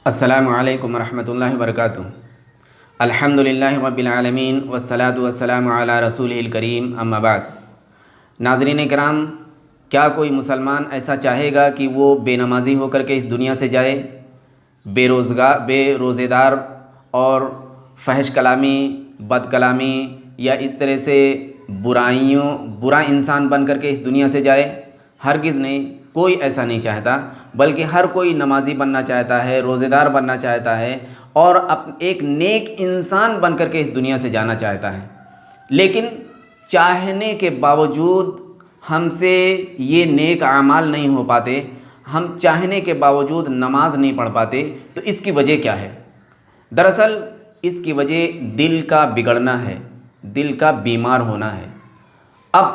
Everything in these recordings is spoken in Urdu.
السلام علیکم ورحمۃ اللہ وبرکاتہ۔ الحمدللہ رب العالمین والصلاة والسلام علی رسولہ الکریم، اما بعد۔ ناظرین کرام، کیا کوئی مسلمان ایسا چاہے گا کہ وہ بے نمازی ہو کر کے اس دنیا سے جائے؟ بے روزے دار اور فحش کلامی، بد کلامی یا اس طرح سے برا انسان بن کر کے اس دنیا سے جائے؟ ہرگز نہیں، کوئی ایسا نہیں چاہتا، بلکہ ہر کوئی نمازی بننا چاہتا ہے، روزے دار بننا چاہتا ہے اور ایک نیک انسان بن کر کے اس دنیا سے جانا چاہتا ہے۔ لیکن چاہنے کے باوجود ہم سے یہ نیک اعمال نہیں ہو پاتے، ہم چاہنے کے باوجود نماز نہیں پڑھ پاتے، تو اس کی وجہ کیا ہے؟ دراصل اس کی وجہ دل کا بگڑنا ہے، دل کا بیمار ہونا ہے۔ اب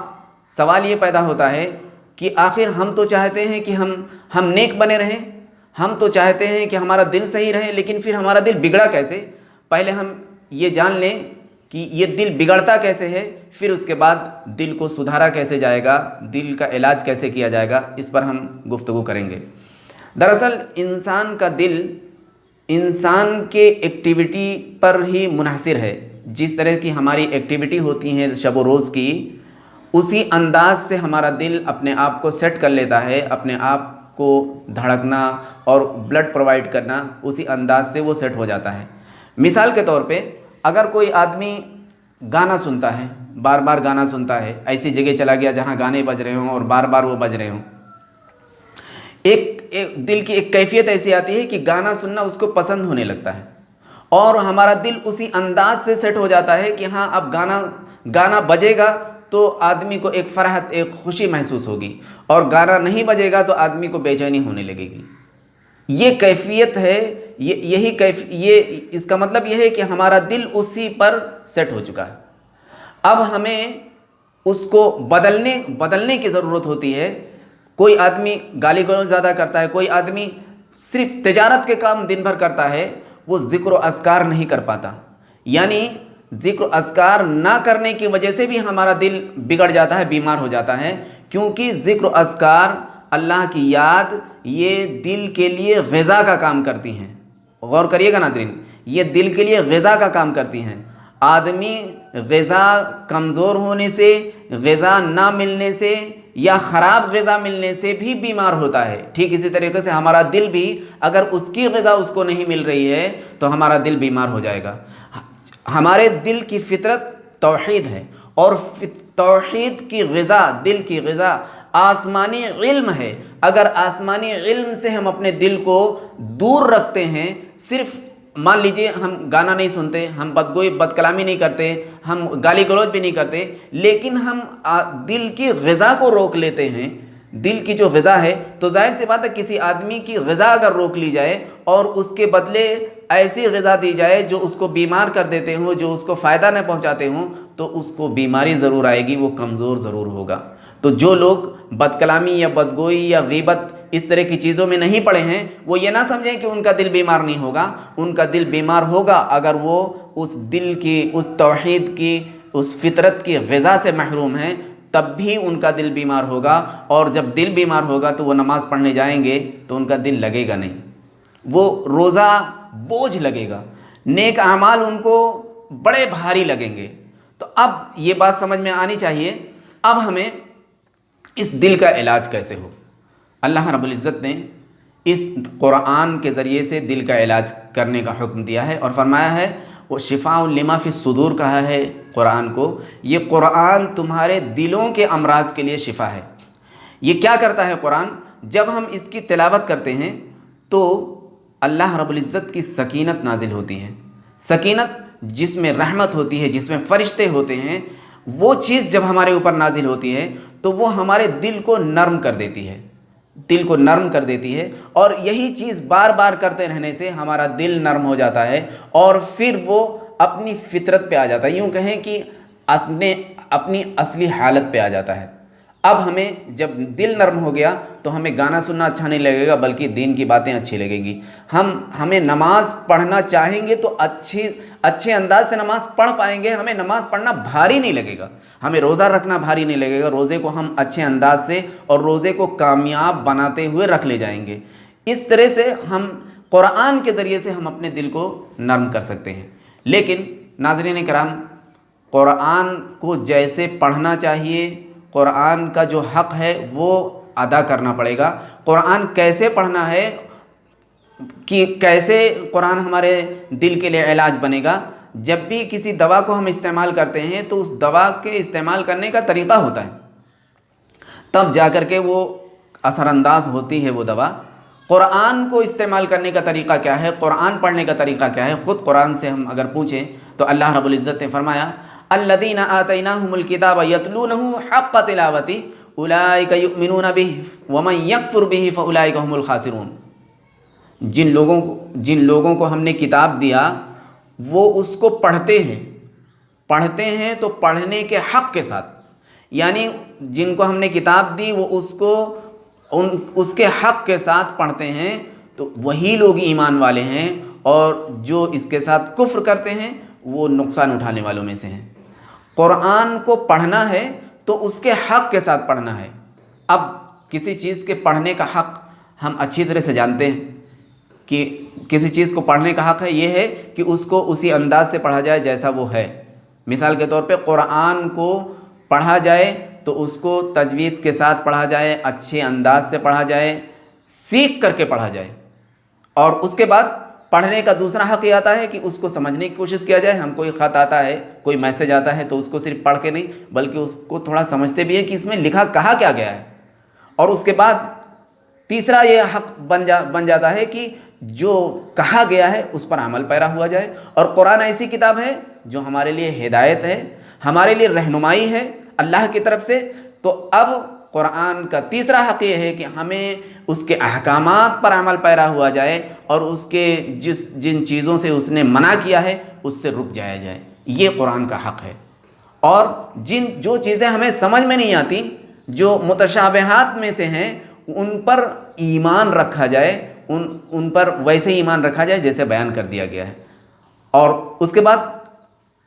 سوال یہ پیدا ہوتا ہے کہ آخر ہم تو چاہتے ہیں کہ ہم نیک بنے رہیں، ہم تو چاہتے ہیں کہ ہمارا دل صحیح رہے، لیکن پھر ہمارا دل بگڑا کیسے؟ پہلے ہم یہ جان لیں کہ یہ دل بگڑتا کیسے ہے، پھر اس کے بعد دل کو سدھارا کیسے جائے گا، دل کا علاج کیسے کیا جائے گا، اس پر ہم گفتگو کریں گے۔ دراصل انسان کا دل انسان کے ایکٹیویٹی پر ہی منحصر ہے۔ جس طرح کی ہماری ایکٹیویٹی ہوتی ہیں شب و روز کی، اسی انداز سے ہمارا دل اپنے آپ کو سیٹ کر لیتا ہے، اپنے آپ کو دھڑکنا اور بلڈ پرووائڈ کرنا اسی انداز سے وہ سیٹ ہو جاتا ہے۔ مثال کے طور پہ اگر کوئی آدمی گانا سنتا ہے، بار بار گانا سنتا ہے، ایسی جگہ چلا گیا جہاں گانے بج رہے ہوں اور بار بار وہ بج رہے ہوں، ایک دل کی ایک کیفیت ایسی آتی ہے کہ گانا سننا اس کو پسند ہونے لگتا ہے، اور ہمارا دل اسی انداز سے سیٹ ہو جاتا ہے کہ ہاں اب گانا بجے گا تو آدمی کو ایک فرحت، ایک خوشی محسوس ہوگی، اور گانا نہیں بجے گا تو آدمی کو بے چینی ہونے لگے گی۔ یہ کیفیت ہے، یہ اس کا مطلب یہ ہے کہ ہمارا دل اسی پر سیٹ ہو چکا ہے۔ اب ہمیں اس کو بدلنے کی ضرورت ہوتی ہے۔ کوئی آدمی گالی گلوچ زیادہ کرتا ہے، کوئی آدمی صرف تجارت کے کام دن بھر کرتا ہے، وہ ذکر و اذکار نہیں کر پاتا، یعنی ذکر و اذکار نہ کرنے کی وجہ سے بھی ہمارا دل بگڑ جاتا ہے، بیمار ہو جاتا ہے، کیونکہ ذکر و اذکار، اللہ کی یاد، یہ دل کے لیے غذا کا کام کرتی ہیں۔ غور کریے گا ناظرین، یہ دل کے لیے غذا کا کام کرتی ہیں۔ آدمی غذا کمزور ہونے سے، غذا نہ ملنے سے یا خراب غذا ملنے سے بھی بیمار ہوتا ہے۔ ٹھیک اسی طریقے سے ہمارا دل بھی، اگر اس کی غذا اس کو نہیں مل رہی ہے تو ہمارا دل بیمار ہو جائے گا۔ ہمارے دل کی فطرت توحید ہے، اور توحید کی غذا، دل کی غذا آسمانی علم ہے۔ اگر آسمانی علم سے ہم اپنے دل کو دور رکھتے ہیں، صرف مان لیجئے ہم گانا نہیں سنتے، ہم بد کلامی نہیں کرتے، ہم گالی گلوچ بھی نہیں کرتے، لیکن ہم دل کی غذا کو روک لیتے ہیں، دل کی جو غذا ہے، تو ظاہر سی بات ہے کسی آدمی کی غذا اگر روک لی جائے اور اس کے بدلے ایسی غذا دی جائے جو اس کو بیمار کر دیتے ہوں، جو اس کو فائدہ نہ پہنچاتے ہوں، تو اس کو بیماری ضرور آئے گی، وہ کمزور ضرور ہوگا۔ تو جو لوگ بد کلامی یا بدگوئی یا غیبت اس طرح کی چیزوں میں نہیں پڑے ہیں، وہ یہ نہ سمجھیں کہ ان کا دل بیمار نہیں ہوگا، ان کا دل بیمار ہوگا اگر وہ اس دل کی، اس توحید کی، اس فطرت کی غذا سے محروم ہیں، تب بھی ان کا دل بیمار ہوگا، اور جب دل بیمار ہوگا تو وہ نماز پڑھنے جائیں گے تو ان کا دل لگے گا نہیں، وہ روزہ بوجھ لگے گا، نیک اعمال ان کو بڑے بھاری لگیں گے۔ تو اب یہ بات سمجھ میں آنی چاہیے، اب ہمیں اس دل کا علاج کیسے ہو؟ اللہ رب العزت نے اس قرآن کے ذریعے سے دل کا علاج کرنے کا حکم دیا ہے، اور فرمایا ہے وہ شفاء لما فی الصدور کہا ہے قرآن کو۔ یہ قرآن تمہارے دلوں کے امراض کے لیے شفا ہے۔ یہ کیا کرتا ہے قرآن؟ جب ہم اس کی تلاوت کرتے ہیں تو اللہ رب العزت کی سکینت نازل ہوتی ہے۔ سکینت جس میں رحمت ہوتی ہے، جس میں فرشتے ہوتے ہیں، وہ چیز جب ہمارے اوپر نازل ہوتی ہے تو وہ ہمارے دل کو نرم کر دیتی ہے، دل کو نرم کر دیتی ہے، اور یہی چیز بار بار کرتے رہنے سے ہمارا دل نرم ہو جاتا ہے، اور پھر وہ اپنی فطرت پہ آ جاتا ہے، یوں کہیں کہ اپنی اصلی حالت پہ آ جاتا ہے۔ اب ہمیں جب دل نرم ہو گیا تو ہمیں گانا سننا اچھا نہیں لگے گا، بلکہ دین کی باتیں اچھی لگیں گی۔ ہمیں نماز پڑھنا چاہیں گے تو اچھے انداز سے نماز پڑھ پائیں گے، ہمیں نماز پڑھنا بھاری نہیں لگے گا، ہمیں روزہ رکھنا بھاری نہیں لگے گا، روزے کو ہم اچھے انداز سے اور روزے کو کامیاب بناتے ہوئے رکھ لے جائیں گے۔ اس طرح سے ہم قرآن کے ذریعے سے ہم اپنے دل کو نرم کر سکتے ہیں۔ لیکن ناظرین کرام، قرآن کو جیسے پڑھنا چاہیے، قرآن کا جو حق ہے وہ ادا کرنا پڑے گا۔ قرآن کیسے پڑھنا ہے، کہ کیسے قرآن ہمارے دل کے لیے علاج بنے گا؟ جب بھی کسی دوا کو ہم استعمال کرتے ہیں تو اس دوا کے استعمال کرنے کا طریقہ ہوتا ہے، تب جا کر کے وہ اثر انداز ہوتی ہے وہ دوا۔ قرآن کو استعمال کرنے کا طریقہ کیا ہے، قرآن پڑھنے کا طریقہ کیا ہے؟ خود قرآن سے ہم اگر پوچھیں تو اللہ رب العزت نے فرمایا الذین آتیناہم الکتاب یتلونہ حق تلاوتہ اولئک یؤمنون بہ ومن یکفر بہ فاولئک هم الخاسرون۔ جن لوگوں کو ہم نے کتاب دیا وہ اس کو پڑھتے ہیں تو پڑھنے کے حق کے ساتھ، یعنی جن کو ہم نے کتاب دی وہ اس کے حق کے ساتھ پڑھتے ہیں تو وہی لوگ ایمان والے ہیں، اور جو اس کے ساتھ کفر کرتے ہیں وہ نقصان اٹھانے والوں میں سے ہیں۔ قرآن کو پڑھنا ہے تو اس کے حق کے ساتھ پڑھنا ہے۔ اب کسی چیز کے پڑھنے کا حق ہم اچھی طرح سے جانتے ہیں کہ کسی چیز کو پڑھنے کا حق ہے، یہ ہے کہ اس کو اسی انداز سے پڑھا جائے جیسا وہ ہے۔ مثال کے طور پہ قرآن کو پڑھا جائے تو اس کو تجوید کے ساتھ پڑھا جائے، اچھے انداز سے پڑھا جائے، سیکھ کر کے پڑھا جائے۔ اور اس کے بعد پڑھنے کا دوسرا حق یہ آتا ہے کہ اس کو سمجھنے کی کوشش کیا جائے۔ ہم کوئی خط آتا ہے، کوئی میسج آتا ہے تو اس کو صرف پڑھ کے نہیں بلکہ اس کو تھوڑا سمجھتے بھی ہیں کہ اس میں لکھا کہا کیا گیا ہے۔ اور اس کے بعد تیسرا یہ حق بن جاتا ہے کہ جو کہا گیا ہے اس پر عمل پیرا ہوا جائے۔ اور قرآن ایسی کتاب ہے جو ہمارے لیے ہدایت ہے، ہمارے لیے رہنمائی ہے اللہ کی طرف سے۔ تو اب قرآن کا تیسرا حق یہ ہے کہ ہمیں اس کے احکامات پر عمل پیرا ہوا جائے اور اس کے جن چیزوں سے اس نے منع کیا ہے اس سے رک جایا جائے۔ یہ قرآن کا حق ہے۔ اور جو چیزیں ہمیں سمجھ میں نہیں آتی، جو متشابہات میں سے ہیں، ان پر ایمان رکھا جائے، ان پر ویسے ایمان رکھا جائے جیسے بیان کر دیا گیا ہے۔ اور اس کے بعد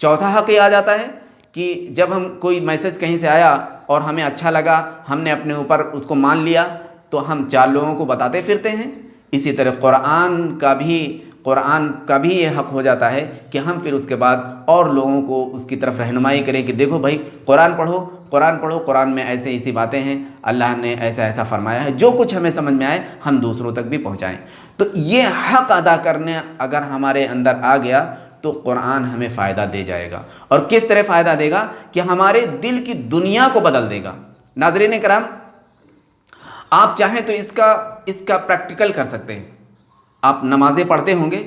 چوتھا حق یہ آ جاتا ہے کہ جب ہم کوئی میسج کہیں سے آیا اور ہمیں اچھا لگا، ہم نے اپنے اوپر اس کو مان لیا تو ہم 4 لوگوں کو بتاتے پھرتے ہیں۔ اسی طرح قرآن کا بھی یہ حق ہو جاتا ہے کہ ہم پھر اس کے بعد اور لوگوں کو اس کی طرف رہنمائی کریں کہ دیکھو بھائی قرآن پڑھو، قرآن میں ایسی باتیں ہیں، اللہ نے ایسا فرمایا ہے، جو کچھ ہمیں سمجھ میں آئے ہم دوسروں تک بھی پہنچائیں۔ تو یہ حق ادا کرنے اگر ہمارے اندر آ گیا تو قرآن ہمیں فائدہ دے جائے گا۔ اور کس طرح فائدہ دے گا کہ ہمارے دل کی دنیا کو بدل دے گا۔ ناظرین کرام، آپ چاہیں تو اس کا پریکٹیکل کر سکتے ہیں۔ آپ نمازیں پڑھتے ہوں گے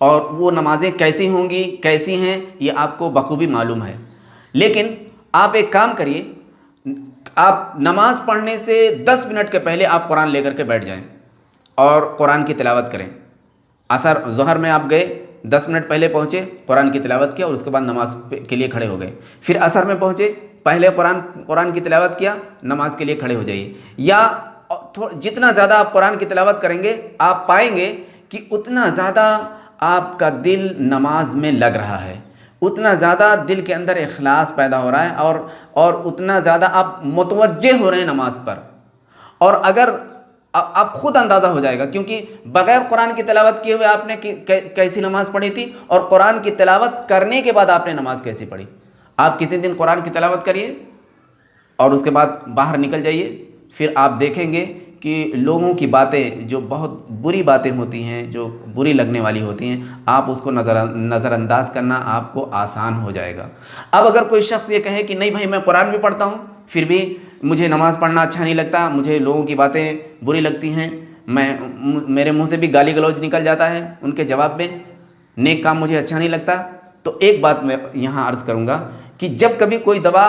اور وہ نمازیں کیسی ہوں گی، کیسی ہیں، یہ آپ کو بخوبی معلوم ہے۔ لیکن آپ ایک کام کریے، آپ نماز پڑھنے سے 10 منٹ کے پہلے آپ قرآن لے کر کے بیٹھ جائیں اور قرآن کی تلاوت کریں۔ ظہر میں آپ گئے، 10 منٹ پہلے پہنچے، قرآن کی تلاوت کیا اور اس کے بعد نماز کے لیے کھڑے ہو گئے۔ پھر عصر میں پہنچے، پہلے قرآن کی تلاوت کیا، نماز کے لیے کھڑے ہو جائیے۔ یا جتنا زیادہ آپ قرآن کی تلاوت کریں گے آپ پائیں گے کہ اتنا زیادہ آپ کا دل نماز میں لگ رہا ہے، اتنا زیادہ دل کے اندر اخلاص پیدا ہو رہا ہے، اور اتنا زیادہ آپ متوجہ ہو رہے ہیں نماز پر۔ اور اگر آپ خود اندازہ ہو جائے گا، کیونکہ بغیر قرآن کی تلاوت کیے ہوئے آپ نے کیسی نماز پڑھی تھی اور قرآن کی تلاوت کرنے کے بعد آپ نے نماز کیسی پڑھی۔ آپ کسی دن قرآن کی تلاوت کریے اور اس کے بعد باہر نکل جائیے، پھر آپ دیکھیں گے کہ لوگوں کی باتیں جو بہت بری باتیں ہوتی ہیں، جو بری لگنے والی ہوتی ہیں، آپ اس کو نظر انداز کرنا آپ کو آسان ہو جائے گا۔ اب اگر کوئی شخص یہ کہے کہ نہیں بھائی میں قرآن بھی پڑھتا ہوں پھر بھی مجھے نماز پڑھنا اچھا نہیں لگتا، مجھے لوگوں کی باتیں بری لگتی ہیں، میرے منہ سے بھی گالی گلوچ نکل جاتا ہے ان کے جواب میں، نیک کام مجھے اچھا نہیں لگتا، تو ایک بات میں یہاں عرض کروں گا کہ جب کبھی کوئی دوا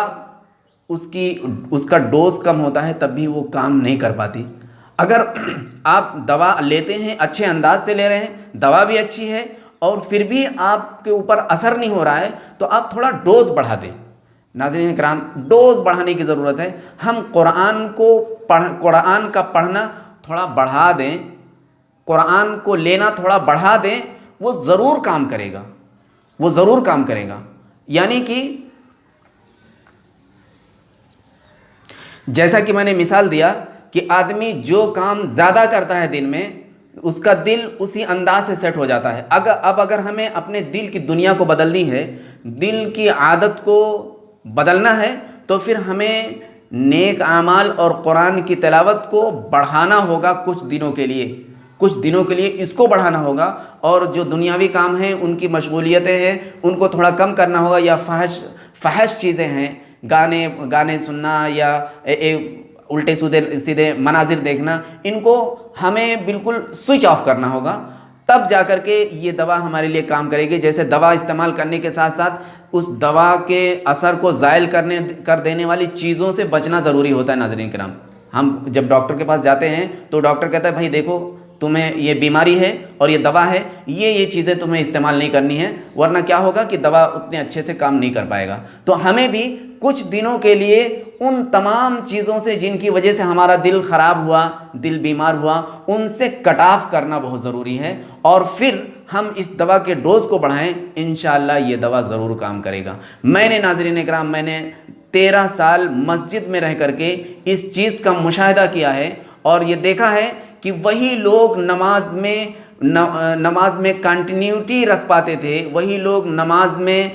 اس کا ڈوز کم ہوتا ہے تب بھی وہ کام نہیں کر پاتی۔ اگر آپ دوا لیتے ہیں، اچھے انداز سے لے رہے ہیں، دوا بھی اچھی ہے اور پھر بھی آپ کے اوپر اثر نہیں ہو رہا ہے تو آپ تھوڑا ڈوز بڑھا دیں۔ ناظرین کرام، ڈوز بڑھانے کی ضرورت ہے۔ ہم قرآن کا پڑھنا تھوڑا بڑھا دیں، قرآن کو لینا تھوڑا بڑھا دیں، وہ ضرور کام کرے گا۔ یعنی کہ جیسا کہ میں نے مثال دیا کہ آدمی جو کام زیادہ کرتا ہے دن میں اس کا دل اسی انداز سے سیٹ ہو جاتا ہے۔ اگر ہمیں اپنے دل کی دنیا کو بدلنی ہے، دل کی عادت کو بدلنا ہے، تو پھر ہمیں نیک اعمال اور قرآن کی تلاوت کو بڑھانا ہوگا کچھ دنوں کے لیے اس کو بڑھانا ہوگا، اور جو دنیاوی کام ہیں، ان کی مشغولیتیں ہیں، ان کو تھوڑا کم کرنا ہوگا، یا فحش چیزیں ہیں، گانے سننا یا الٹے سیدھے مناظر دیکھنا، ان کو ہمیں بالکل سوئچ آف کرنا ہوگا، تب جا کر کے یہ دوا ہمارے لیے کام کرے گی۔ جیسے دوا استعمال کرنے کے ساتھ ساتھ اس دوا کے اثر کو زائل کر دینے والی چیزوں سے بچنا ضروری ہوتا ہے۔ ناظرین کرام، ہم جب ڈاکٹر کے پاس جاتے ہیں تو ڈاکٹر کہتا ہے بھائی دیکھو تمہیں یہ بیماری ہے اور یہ دوا ہے، یہ چیزیں تمہیں استعمال نہیں کرنی ہے، ورنہ کیا ہوگا کہ دوا اتنے اچھے سے کام نہیں کر پائے گا۔ تو ہمیں بھی کچھ دنوں کے لیے ان تمام چیزوں سے جن کی وجہ سے ہمارا دل خراب ہوا، دل بیمار ہوا، ان سے کٹ آف کرنا بہت ضروری ہے، اور پھر ہم اس دوا کے ڈوز کو بڑھائیں، انشاءاللہ یہ دوا ضرور کام کرے گا۔ میں نے ناظرین کرام 13 سال مسجد میں رہ کر کے اس چیز کا مشاہدہ کیا ہے، اور یہ دیکھا ہے کہ وہی لوگ نماز میں کنٹینیوٹی رکھ پاتے تھے، وہی لوگ نماز میں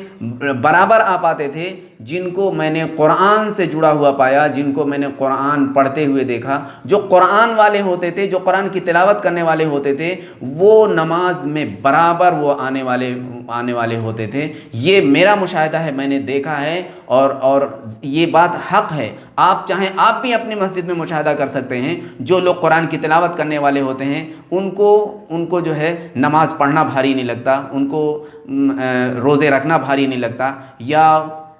برابر آ پاتے تھے، جن کو میں نے قرآن سے جڑا ہوا پایا، جن کو میں نے قرآن پڑھتے ہوئے دیکھا، جو قرآن والے ہوتے تھے، جو قرآن کی تلاوت کرنے والے ہوتے تھے، وہ نماز میں برابر وہ آنے والے ہوتے تھے۔ یہ میرا مشاہدہ ہے، میں نے دیکھا ہے، اور یہ بات حق ہے۔ آپ چاہیں آپ بھی اپنی مسجد میں مشاہدہ کر سکتے ہیں، جو لوگ قرآن کی تلاوت کرنے والے ہوتے ہیں ان کو جو ہے نماز پڑھنا بھاری نہیں لگتا، ان کو روزے رکھنا بھاری نہیں لگتا، یا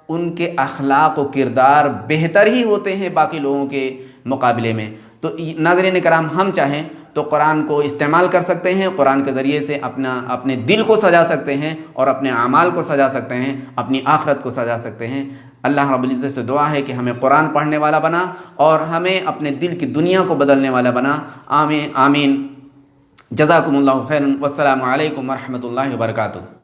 ان کے اخلاق و کردار بہتر ہی ہوتے ہیں باقی لوگوں کے مقابلے میں۔ تو ناظرین کرام، ہم چاہیں تو قرآن کو استعمال کر سکتے ہیں، قرآن کے ذریعے سے اپنے دل کو سجا سکتے ہیں، اور اپنے اعمال کو سجا سکتے ہیں، اپنی آخرت کو سجا سکتے ہیں۔ اللہ رب العزت سے دعا ہے کہ ہمیں قرآن پڑھنے والا بنا، اور ہمیں اپنے دل کی دنیا کو بدلنے والا بنا۔ آمین آمین۔ جزاکم اللہ خیرا، والسلام علیکم ورحمۃ اللہ وبرکاتہ۔